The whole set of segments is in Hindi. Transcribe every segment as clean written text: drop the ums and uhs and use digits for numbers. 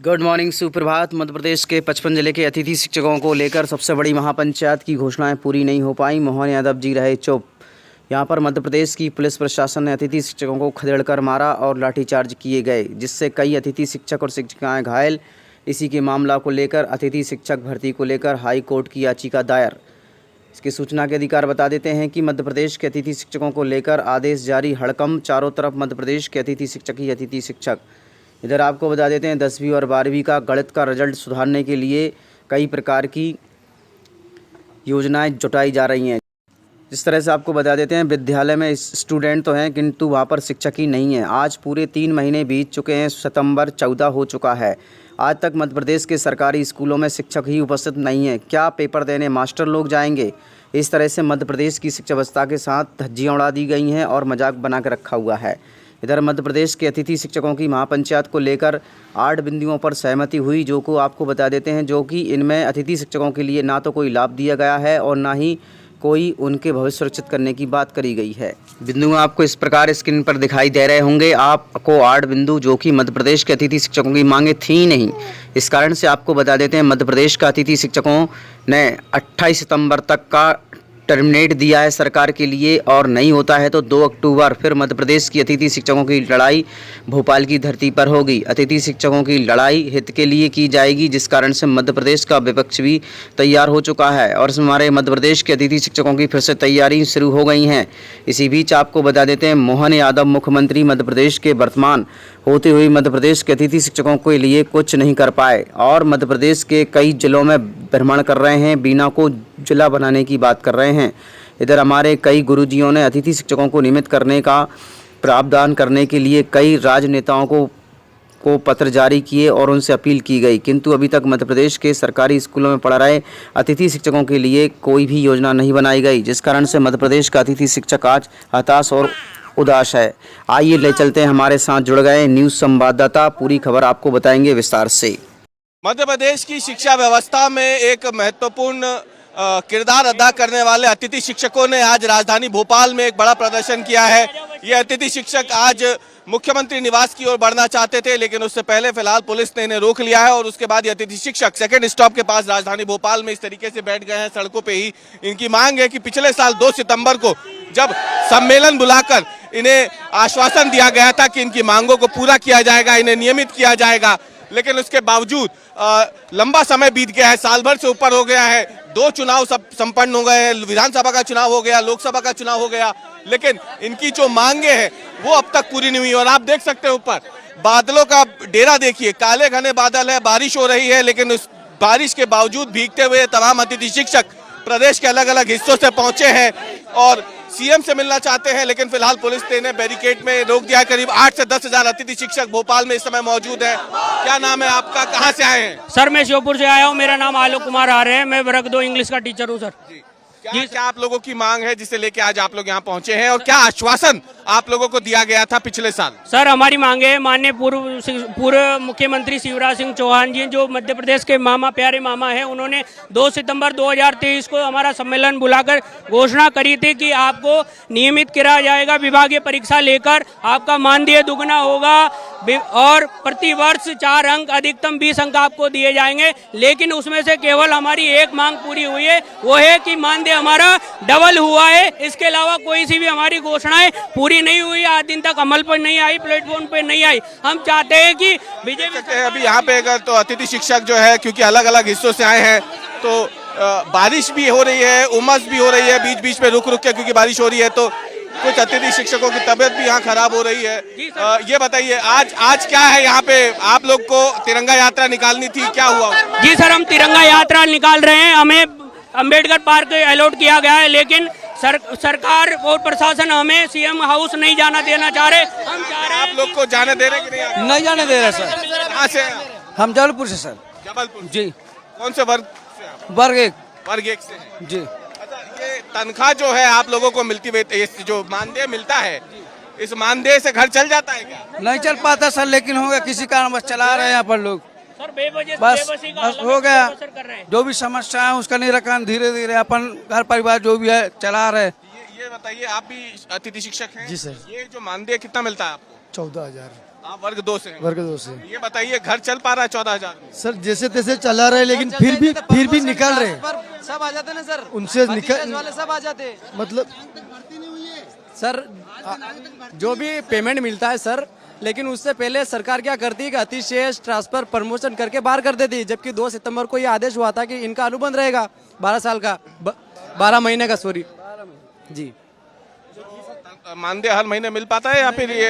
गुड मॉर्निंग, सुप्रभात। मध्य प्रदेश के 55 जिले के अतिथि शिक्षकों को लेकर सबसे बड़ी महापंचायत की घोषणाएं पूरी नहीं हो पाई। मोहन यादव जी रहे चुप। यहां पर मध्य प्रदेश की पुलिस प्रशासन ने अतिथि शिक्षकों को खदेड़कर मारा और लाठीचार्ज किए गए, जिससे कई अतिथि शिक्षक और शिक्षिकाएं घायल। इसी के मामला को लेकर अतिथि शिक्षक भर्ती को लेकर हाई कोर्ट की याचिका दायर। इसकी सूचना के अधिकार बता देते हैं कि मध्य प्रदेश के अतिथि शिक्षकों को लेकर आदेश जारी, हड़कंप चारों तरफ। मध्य प्रदेश के अतिथि शिक्षक ही अतिथि शिक्षक। इधर आपको बता देते हैं 10वीं और 12वीं का गणित का रिजल्ट सुधारने के लिए कई प्रकार की योजनाएं जुटाई जा रही हैं। जिस तरह से आपको बता देते हैं, विद्यालय में स्टूडेंट तो हैं किंतु वहां पर शिक्षक ही नहीं है। आज पूरे 3 महीने बीत चुके हैं, सितंबर 14 हो चुका है। आज तक मध्य प्रदेश के सरकारी स्कूलों में शिक्षक ही उपस्थित नहीं है। क्या पेपर देने मास्टर लोग जाएंगे? इस तरह से मध्य प्रदेश की शिक्षा व्यवस्था के साथ धज्जियाँ उड़ा दी गई हैं और मजाक बना कर रखा हुआ है। इधर मध्य प्रदेश के अतिथि शिक्षकों की महापंचायत को लेकर 8 बिंदुओं पर सहमति हुई, जो को आपको बता देते हैं, जो कि इनमें अतिथि शिक्षकों के लिए ना तो कोई लाभ दिया गया है और ना ही कोई उनके भविष्य सुरक्षित करने की बात करी गई है। बिंदु आपको इस प्रकार स्क्रीन पर दिखाई दे रहे होंगे। आपको 8 बिंदु, जो कि मध्य प्रदेश के अतिथि शिक्षकों की मांगे थी नहीं। इस कारण से आपको बता देते हैं, मध्य प्रदेश का अतिथि शिक्षकों ने 28 सितंबर तक का टर्मिनेट दिया है सरकार के लिए, और नहीं होता है तो 2 अक्टूबर फिर मध्य प्रदेश की अतिथि शिक्षकों की लड़ाई भोपाल की धरती पर होगी। अतिथि शिक्षकों की लड़ाई हित के लिए की जाएगी, जिस कारण से मध्य प्रदेश का विपक्ष भी तैयार हो चुका है और हमारे मध्य प्रदेश के अतिथि शिक्षकों की फिर से तैयारी शुरू हो गई हैं। इसी बीच आपको बता देते हैं, मोहन यादव मुख्यमंत्री मध्य प्रदेश के वर्तमान होते हुए मध्य प्रदेश के अतिथि शिक्षकों के लिए कुछ नहीं कर पाए और मध्य प्रदेश के कई जिलों में भ्रमण कर रहे हैं, बीना को जिला बनाने की बात कर रहे हैं। इधर हमारे कई गुरुजियों ने अतिथि शिक्षकों को नियमित करने का प्रावधान करने के लिए कई राजनेताओं को पत्र जारी किए और उनसे अपील की गई, किंतु अभी तक मध्य प्रदेश के सरकारी स्कूलों में पढ़ रहे अतिथि शिक्षकों के लिए कोई भी योजना नहीं बनाई गई, जिस कारण से मध्य प्रदेश का अतिथि शिक्षक आज हताश और उदास है। आइए ले चलते हैं, हमारे साथ जुड़ गए न्यूज़ संवाददाता। पूरी खबर आपको बताएंगे विस्तार से। मध्य प्रदेश की शिक्षा व्यवस्था में एक महत्वपूर्ण किरदार अदा करने वाले अतिथि शिक्षकों ने आज राजधानी भोपाल में एक बड़ा प्रदर्शन किया है। ये अतिथि शिक्षक आज मुख्यमंत्री निवास की ओर बढ़ना चाहते थे, लेकिन उससे पहले फिलहाल पुलिस ने इन्हें रोक लिया है और उसके बाद ये अतिथि शिक्षक सेकंड स्टॉप के पास राजधानी भोपाल में इस तरीके से बैठ गए हैं सड़कों पे ही। इनकी मांग है कि पिछले साल 2 सितंबर को जब सम्मेलन बुलाकर इन्हें आश्वासन दिया गया था कि इनकी मांगों को पूरा किया जाएगा, इन्हें नियमित किया जाएगा, लेकिन उसके बावजूद लंबा समय बीत गया है, साल भर से ऊपर हो गया है। 2 चुनाव संपन्न हो गए हैं, विधानसभा का चुनाव हो गया, लोकसभा का चुनाव हो गया, लेकिन इनकी जो मांगे हैं वो अब तक पूरी नहीं हुई। और आप देख सकते हैं ऊपर बादलों का डेरा देखिए, काले घने बादल है, बारिश हो रही है, लेकिन उस बारिश के बावजूद भीगते हुए तमाम अतिथि शिक्षक प्रदेश के अलग अलग हिस्सों से पहुंचे हैं और सीएम से मिलना चाहते हैं, लेकिन फिलहाल पुलिस ने इन्हें बैरिकेड में रोक दिया है। करीब 8 से 10 हजार अतिथि शिक्षक भोपाल में इस समय मौजूद हैं। क्या नाम है आपका, कहां से आए हैं? सर मैं श्योपुर से आया हूं, मेरा नाम आलोक कुमार आर्य है, मैं वर्ग 2 इंग्लिश का टीचर हूं। सर क्या आप लोगों की मांग है जिसे लेके आज आप लोग यहाँ पहुंचे हैं और क्या आश्वासन आप लोगों को दिया गया था पिछले साल? सर हमारी मांगे है, माननीय पूर्व मुख्यमंत्री शिवराज सिंह चौहान जी जो मध्य प्रदेश के मामा, प्यारे मामा हैं, उन्होंने 2 सितंबर 2023 को हमारा सम्मेलन बुलाकर घोषणा करी थी कि आपको नियमित किया जाएगा, विभागीय परीक्षा लेकर आपका मानदेय दुगना होगा और प्रति वर्ष 4 अंक अधिकतम 20 अंक आपको दिए जाएंगे। लेकिन उसमें से केवल हमारी एक मांग पूरी हुई है, वो है कि मानदेय हमारा डबल हुआ है। इसके अलावा कोई सी भी हमारी घोषणाएं पूरी नहीं हुई, आज दिन तक अमल पर नहीं आई, प्लेटफॉर्म पे नहीं आई। हम चाहते हैं कि बीजेपी अभी यहाँ पे अगर तो अतिथि शिक्षक जो है, क्योंकि अलग अलग हिस्सों से आए हैं, तो बारिश भी हो रही है, उमस भी हो रही है, बीच बीच में रुक रुक के क्योंकि बारिश हो रही है, तो कुछ अतिथि शिक्षकों की तबीयत भी यहाँ खराब हो रही है। ये बताइए आज क्या है यहाँ पे? आप लोग को तिरंगा यात्रा निकालनी थी, क्या हुआ? जी सर, हम तिरंगा यात्रा निकाल रहे हैं, हमें अम्बेडकर पार्क अलॉट किया गया है, लेकिन सरकार और प्रशासन हमें सीएम हाउस नहीं जाना देना चाह रहे। हम चाह रहे हैं आप लोग को जाने दे रहे कि नहीं जाने दे रहे सर। कहाँ से? हम जबलपुर से सर। जबलपुर जी। कौन से वर्ग? वर्ग 1। वर्ग 1 से जी। अच्छा, ये तनख्वाह जो है आप लोगों को मिलती है, जो मानदेय मिलता है, इस मानदेय से घर चल जाता है क्या? नहीं चल पाता सर, लेकिन हो गया किसी कारण बस चला रहे हैं यहाँ पर लोग। सर बस हो गया, जो भी समस्या है उसका निराकरण धीरे धीरे अपन घर परिवार जो भी है चला रहे। ये बताइए, आप भी अतिथि शिक्षक हैं? जी सर। ये जो मानदेय कितना मिलता है आपको? 14,000। आप वर्ग 2 से हैं। वर्ग 2 से। ये बताइए घर चल पा रहा है 14,000 में? सर जैसे तैसे चला रहे, लेकिन फिर भी निकल रहे, सब आ जाते ना सर, उनसे निकल वाले सब आ जाते। मतलब सर जो भी पेमेंट मिलता है सर, लेकिन उससे पहले सरकार क्या करती है कि अतिशेष ट्रांसफर प्रमोशन करके बाहर कर देती है, जबकि 2 सितंबर को ये आदेश हुआ था कि इनका अनुबंध रहेगा 12 साल का, 12 महीने का, सॉरी जी। मानदेय हर महीने मिल पाता है या फिर ये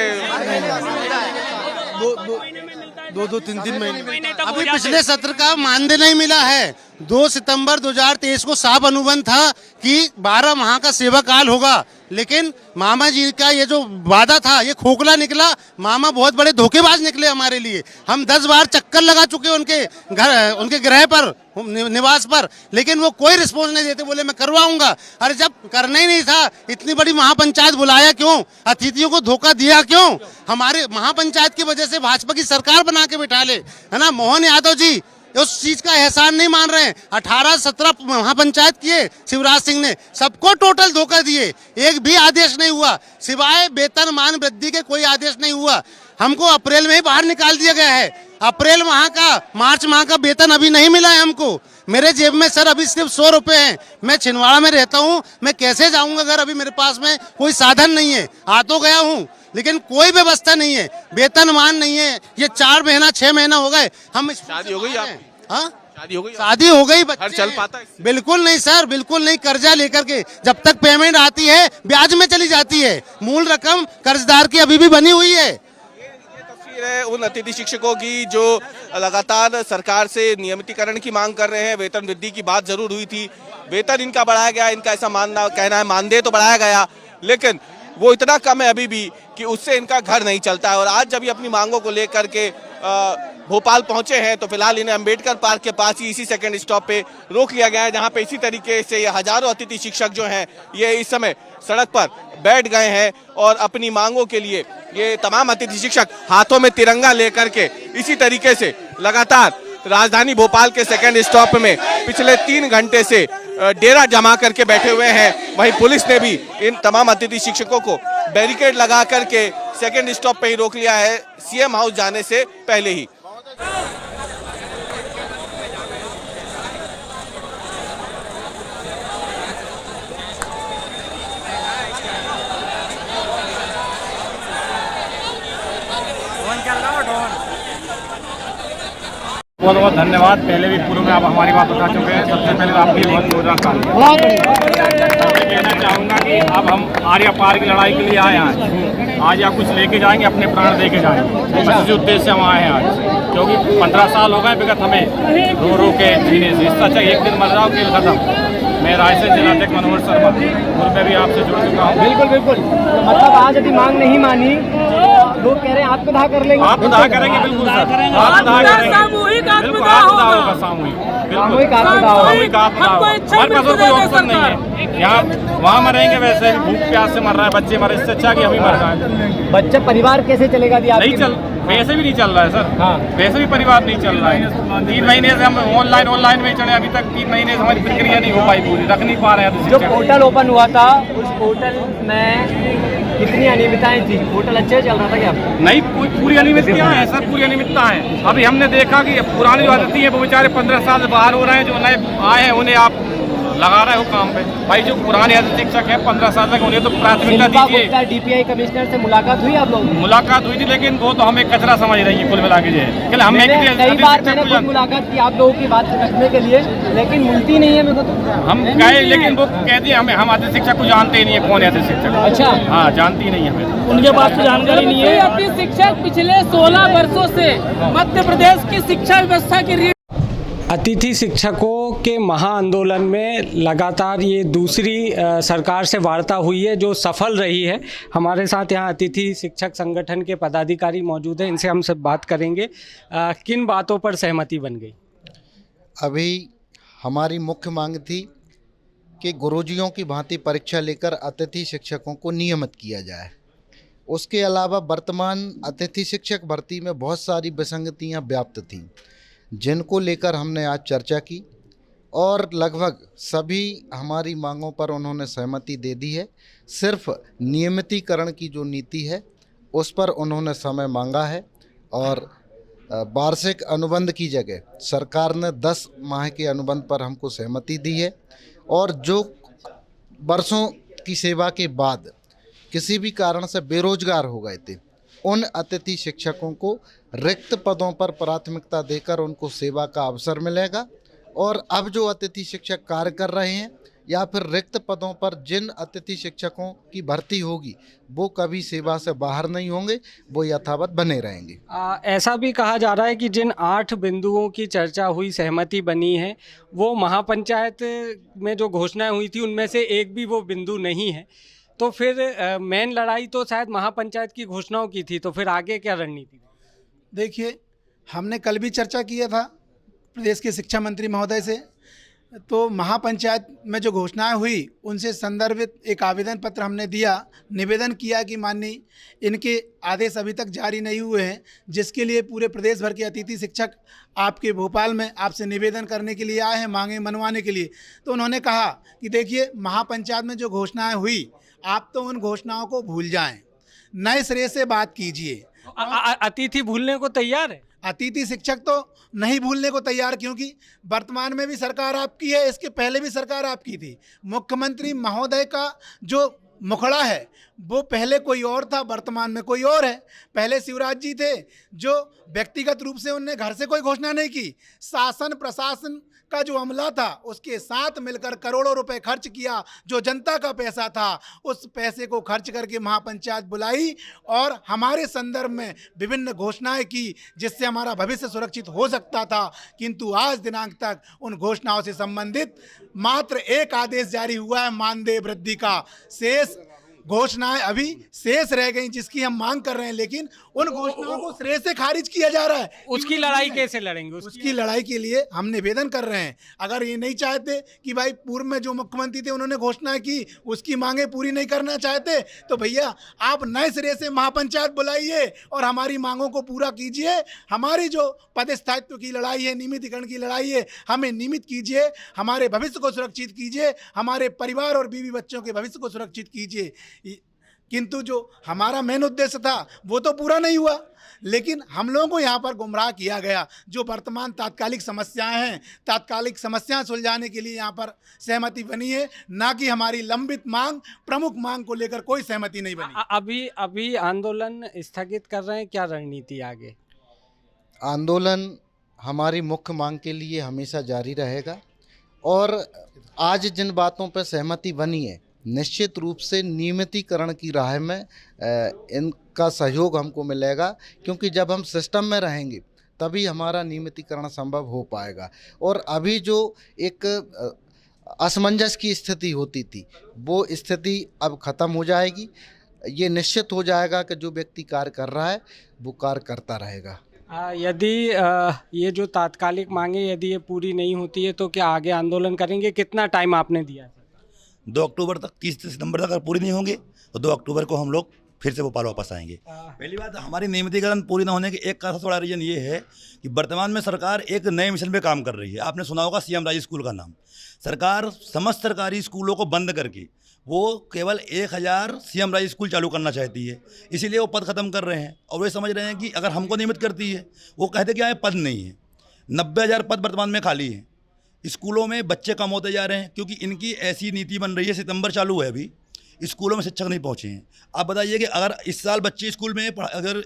2 3 महीने? अभी पिछले सत्र का मानदेय नहीं मिला है। 2 सितंबर 2023 को साफ अनुबंध था कि 12 माह का सेवा काल होगा, लेकिन मामा जी का ये जो वादा था ये खोखला निकला। मामा बहुत बड़े धोखेबाज निकले हमारे लिए। हम 10 बार चक्कर लगा चुके उनके घर, उनके गृह पर, निवास पर, लेकिन वो कोई रिस्पॉन्स नहीं देते। बोले मैं करवाऊंगा। अरे जब करना ही नहीं था, इतनी बड़ी महापंचायत बुलाया क्यों? अतिथियों को धोखा दिया क्यों? हमारे महापंचायत की वजह से भाजपा की सरकार बना के बिठा ले, है ना। मोहन यादव जी उस चीज का एहसान नहीं मान रहे हैं। 18-17 महापंचायत किए शिवराज सिंह ने, सबको टोटल धोखा दिए, एक भी आदेश नहीं हुआ, सिवाय वेतन मान वृद्धि के कोई आदेश नहीं हुआ। हमको अप्रैल में ही बाहर निकाल दिया गया है। अप्रैल माह का, मार्च माह का वेतन अभी नहीं मिला है हमको। मेरे जेब में सर अभी सिर्फ 100 रुपए हैं। मैं छिंदवाड़ा में रहता हूँ, मैं कैसे जाऊंगा घर? अभी मेरे पास में कोई साधन नहीं है। आ तो गया हूँ, लेकिन कोई व्यवस्था नहीं है, वेतनमान नहीं है। ये 4 महीना 6 महीना हो गए। हम शादी हो गई आपकी? हाँ, शादी हो गई? शादी हो गई, घर चल पाता है? बिल्कुल नहीं सर, बिल्कुल नहीं। कर्जा लेकर के जब तक पेमेंट आती है ब्याज में चली जाती है। मूल रकम कर्जदार की अभी भी बनी हुई है। तस्वीर है उन अतिथि शिक्षकों की जो लगातार सरकार से नियमितीकरण की मांग कर रहे हैं। वेतन वृद्धि की बात जरूर हुई थी, वेतन इनका बढ़ाया गया, इनका ऐसा कहना है। मानदेय तो बढ़ाया गया, लेकिन वो इतना कम है अभी भी कि उससे इनका घर नहीं चलता है। और आज जब ये अपनी मांगों को लेकर के भोपाल पहुंचे हैं, तो फिलहाल इन्हें अंबेडकर पार्क के पास ही इसी सेकंड स्टॉप पे रोक लिया गया है, जहां पे इसी तरीके से ये हजारों अतिथि शिक्षक जो हैं ये इस समय सड़क पर बैठ गए हैं और अपनी मांगों के लिए ये तमाम अतिथि शिक्षक हाथों में तिरंगा लेकर के इसी तरीके से लगातार राजधानी भोपाल के सेकंड स्टॉप में पिछले 3 घंटे से डेरा जमा करके बैठे हुए हैं। वहीं पुलिस ने भी इन तमाम अतिथि शिक्षकों को बैरिकेड लगा करके सेकंड स्टॉप पे ही रोक लिया है, सीएम हाउस जाने से पहले ही। बहुत बहुत धन्यवाद। पहले भी पूर्व में आप हमारी बात उठा चुके हैं, सबसे पहले तो आपकी बहुत बहुत मैं कहना चाहूँगा कि अब हम आर्या पार की लड़ाई के लिए आए हैं। आज या कुछ लेके जाएंगे, अपने प्राण दे के जाएंगे। बस इसी उद्देश्य से हम आए हैं आज, क्योंकि 15 साल हो गए विगत हमें रो रो के जीने से। इससे अच्छा एक दिन मर जाओ, खेल खत्म। मैं रायसेन जिलाध्यक्ष मनोहर शर्मा पूर्व में भी आपसे जुड़ चुका हूँ। बिल्कुल बिल्कुल, मतलब आज यदि मांग नहीं मानी, लोग कह रहे हैं आत्मदाह कर लेंगे। आत्मदाह करेंगे, बिल्कुल सर, आत्मदाह करेंगे, बिल्कुल आत्मदाह होगा, सामूहिक आत्मदाह होगा। हमारे पास और कोई ऑप्शन नहीं है। यहाँ वहाँ मरेंगे, वैसे भूख प्यास से मर रहा है, बच्चे मरे, इससे अच्छा कि अभी मर जाए। बच्चा परिवार कैसे चलेगा? नहीं चल, वैसे भी नहीं चल रहा है सर। हाँ। वैसे भी परिवार नहीं चल रहा है। 3 महीने से हम ऑनलाइन में चले, अभी तक 3 महीने से हमारी प्रक्रिया नहीं हो पाई पूरी, रख नहीं पा रहे हैं। जो पोर्टल ओपन हुआ था, उस पोर्टल में कितनी अनियमितताएं थी? पोर्टल अच्छे चल रहा था क्या? नहीं, कोई पूरी अनियमितता है सर, पूरी अनियमितता है। अभी हमने देखा कि पुरानी जो अतिथि है वो बेचारे 15 साल से बाहर हो रहे हैं, जो नए आए हैं उन्हें आप लगा रहे हो काम पे। भाई जो पुराने अतिथि शिक्षक है 15 साल तक, उन्हें तो प्राथमिकता दीजिए। डीपीआई कमिश्नर से मुलाकात हुई आप लोग? मुलाकात हुई थी, लेकिन वो तो हमें कचरा समझ रही है कुल मिला के। हम कई बार मैंने खुद मुलाकात की आप लोगों की बात रखने के लिए, लेकिन मिलती नहीं है मेरे को तो। हम गए, लेकिन वो कहती है हम अतिथि शिक्षक को जानते ही नहीं है, कौन है अतिथि शिक्षक। अच्छा, हाँ, जानती नहीं है हमें, उनके पास तो जानकारी नहीं है। अतिथि शिक्षक पिछले 16 वर्षों से मध्य प्रदेश की शिक्षा व्यवस्था की अतिथि शिक्षकों के महाआंदोलन में लगातार ये दूसरी सरकार से वार्ता हुई है जो सफल रही है। हमारे साथ यहाँ अतिथि शिक्षक संगठन के पदाधिकारी मौजूद हैं, इनसे हम सब बात करेंगे। किन बातों पर सहमति बन गई? अभी हमारी मुख्य मांग थी कि गुरुजियों की भांति परीक्षा लेकर अतिथि शिक्षकों को नियमित किया जाए। उसके अलावा वर्तमान अतिथि शिक्षक भर्ती में बहुत सारी विसंगतियाँ व्याप्त थीं, जिनको लेकर हमने आज चर्चा की और लगभग सभी हमारी मांगों पर उन्होंने सहमति दे दी है। सिर्फ नियमितीकरण की जो नीति है उस पर उन्होंने समय मांगा है। और वार्षिक अनुबंध की जगह सरकार ने 10 माह के अनुबंध पर हमको सहमति दी है। और जो वर्षों की सेवा के बाद किसी भी कारण से बेरोजगार हो गए थे, उन अतिथि शिक्षकों को रिक्त पदों पर प्राथमिकता देकर उनको सेवा का अवसर मिलेगा। और अब जो अतिथि शिक्षक कार्य कर रहे हैं या फिर रिक्त पदों पर जिन अतिथि शिक्षकों की भर्ती होगी वो कभी सेवा से बाहर नहीं होंगे, वो यथावत बने रहेंगे। ऐसा भी कहा जा रहा है कि जिन 8 बिंदुओं की चर्चा हुई, सहमति बनी है, वो महापंचायत में जो घोषणाएं हुई थी उनमें से एक भी वो बिंदु नहीं है। तो फिर मेन लड़ाई तो शायद महापंचायत की घोषणाओं की थी, तो फिर आगे क्या रणनीति? देखिए, हमने कल भी चर्चा किया था प्रदेश के शिक्षा मंत्री महोदय से, तो महापंचायत में जो घोषणाएं हुई उनसे संदर्भित एक आवेदन पत्र हमने दिया, निवेदन किया कि माननीय इनके आदेश अभी तक जारी नहीं हुए हैं, जिसके लिए पूरे प्रदेश भर के अतिथि शिक्षक आपके भोपाल में आपसे निवेदन करने के लिए आए हैं, मांगे मनवाने के लिए। तो उन्होंने कहा कि देखिए, महापंचायत में जो घोषणाएं हुई आप तो उन घोषणाओं को भूल जाएं, नए सिरे से बात कीजिए। अतिथि भूलने को तैयार है? अतिथि शिक्षक तो नहीं भूलने को तैयार, क्योंकि वर्तमान में भी सरकार आपकी है, इसके पहले भी सरकार आपकी थी। मुख्यमंत्री महोदय का जो मुखड़ा है वो पहले कोई और था, वर्तमान में कोई और है। पहले शिवराज जी थे जो व्यक्तिगत रूप से उनने घर से कोई घोषणा नहीं की, शासन प्रशासन का जो अमला था उसके साथ मिलकर करोड़ों रुपए खर्च किया, जो जनता का पैसा था उस पैसे को खर्च करके महापंचायत बुलाई और हमारे संदर्भ में विभिन्न घोषणाएं की, जिससे हमारा भविष्य सुरक्षित हो सकता था। किंतु आज दिनांक तक उन घोषणाओं से संबंधित मात्र एक आदेश जारी हुआ है मानदेय वृद्धि का, शेष घोषणाएं अभी शेष रह गई जिसकी हम मांग कर रहे हैं, लेकिन उन घोषणाओं को सिरे से खारिज किया जा रहा है। उसकी लड़ाई कैसे लड़ेंगे? उसकी लड़ाई के लिए हम निवेदन कर रहे हैं। अगर ये नहीं चाहते कि भाई पूर्व में जो मुख्यमंत्री थे उन्होंने घोषणा की उसकी मांगे पूरी नहीं करना चाहते, तो भैया आप नए सिरे से महापंचायत बुलाइए और हमारी मांगों को पूरा कीजिए। हमारी जो पदस्थायित्व की लड़ाई है, नियमितीकरण की लड़ाई है, हमें नियमित कीजिए, हमारे भविष्य को सुरक्षित कीजिए, हमारे परिवार और बीवी बच्चों के भविष्य को सुरक्षित कीजिए। किंतु जो हमारा मेन उद्देश्य था वो तो पूरा नहीं हुआ, लेकिन हम लोगों को यहाँ पर गुमराह किया गया। जो वर्तमान तात्कालिक समस्याएं हैं, तात्कालिक समस्याएं सुलझाने के लिए यहाँ पर सहमति बनी है, ना कि हमारी लंबित मांग, प्रमुख मांग को लेकर कोई सहमति नहीं बनी। अभी आंदोलन स्थगित कर रहे हैं, क्या रणनीति आगे? आंदोलन हमारी मुख्य मांग के लिए हमेशा जारी रहेगा और आज जिन बातों पर सहमति बनी है निश्चित रूप से नियमितीकरण की राह में इनका सहयोग हमको मिलेगा, क्योंकि जब हम सिस्टम में रहेंगे तभी हमारा नियमितीकरण संभव हो पाएगा। और अभी जो एक असमंजस की स्थिति होती थी वो स्थिति अब ख़त्म हो जाएगी। ये निश्चित हो जाएगा कि जो व्यक्ति कार्य कर रहा है वो कार्य करता रहेगा। यदि ये जो तात्कालिक मांगे यदि ये पूरी नहीं होती है तो क्या आगे आंदोलन करेंगे? कितना टाइम आपने दिया? 2 अक्टूबर तक, 30 सितंबर तक अगर पूरी नहीं होंगे तो 2 अक्टूबर को हम लोग फिर से भोपाल वापस आएंगे। पहली बात, हमारी नियमितीकरण पूरी न होने के एक का सबसे बड़ा रीजन ये है कि वर्तमान में सरकार एक नए मिशन पे काम कर रही है। आपने सुना होगा सीएम राज स्कूल का नाम। सरकार समस्त सरकारी स्कूलों को बंद करके वो केवल 1000 सीएम राज स्कूल चालू करना चाहती है, इसीलिए वो पद ख़त्म कर रहे हैं। और वे समझ रहे हैं कि अगर हमको नियमित करती है, वो कहते कि यहाँ पद नहीं है। 90,000 पद वर्तमान में खाली हैं। स्कूलों में बच्चे कम होते जा रहे हैं क्योंकि इनकी ऐसी नीति बन रही है। सितंबर चालू है, अभी स्कूलों में शिक्षक नहीं पहुंचे हैं। आप बताइए कि अगर इस साल बच्चे स्कूल में अगर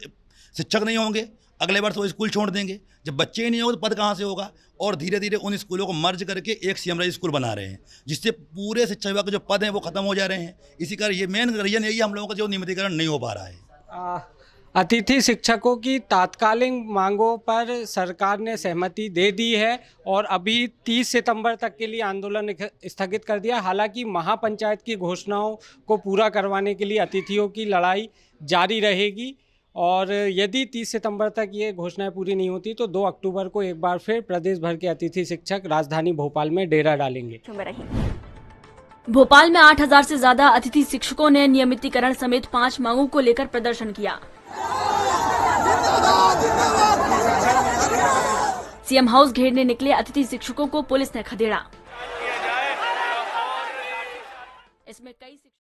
शिक्षक नहीं होंगे, अगले वर्ष वो स्कूल छोड़ देंगे। जब बच्चे ही नहीं होंगे तो पद कहाँ से होगा? और धीरे धीरे उन स्कूलों को मर्ज करके एक सीएम राज स्कूल बना रहे हैं, जिससे पूरे शिक्षा विभाग के जो पद हैं वो खत्म हो जा रहे हैं। इसी कारण ये मेन रीजन यही हम लोगों का जो नियमितीकरण नहीं हो पा रहा है। अतिथि शिक्षकों की तात्कालिक मांगों पर सरकार ने सहमति दे दी है और अभी 30 सितंबर तक के लिए आंदोलन स्थगित कर दिया। हालांकि महापंचायत की घोषणाओं को पूरा करवाने के लिए अतिथियों की लड़ाई जारी रहेगी और यदि 30 सितंबर तक ये घोषणाएं पूरी नहीं होती तो 2 अक्टूबर को एक बार फिर प्रदेश भर के अतिथि शिक्षक राजधानी भोपाल में डेरा डालेंगे। भोपाल में 8000 से ज्यादा अतिथि शिक्षकों ने नियमितीकरण समेत 5 मांगों को लेकर प्रदर्शन किया। सीएम हाउस घेरने निकले अतिथि शिक्षकों को पुलिस ने खदेड़ा। इसमें कई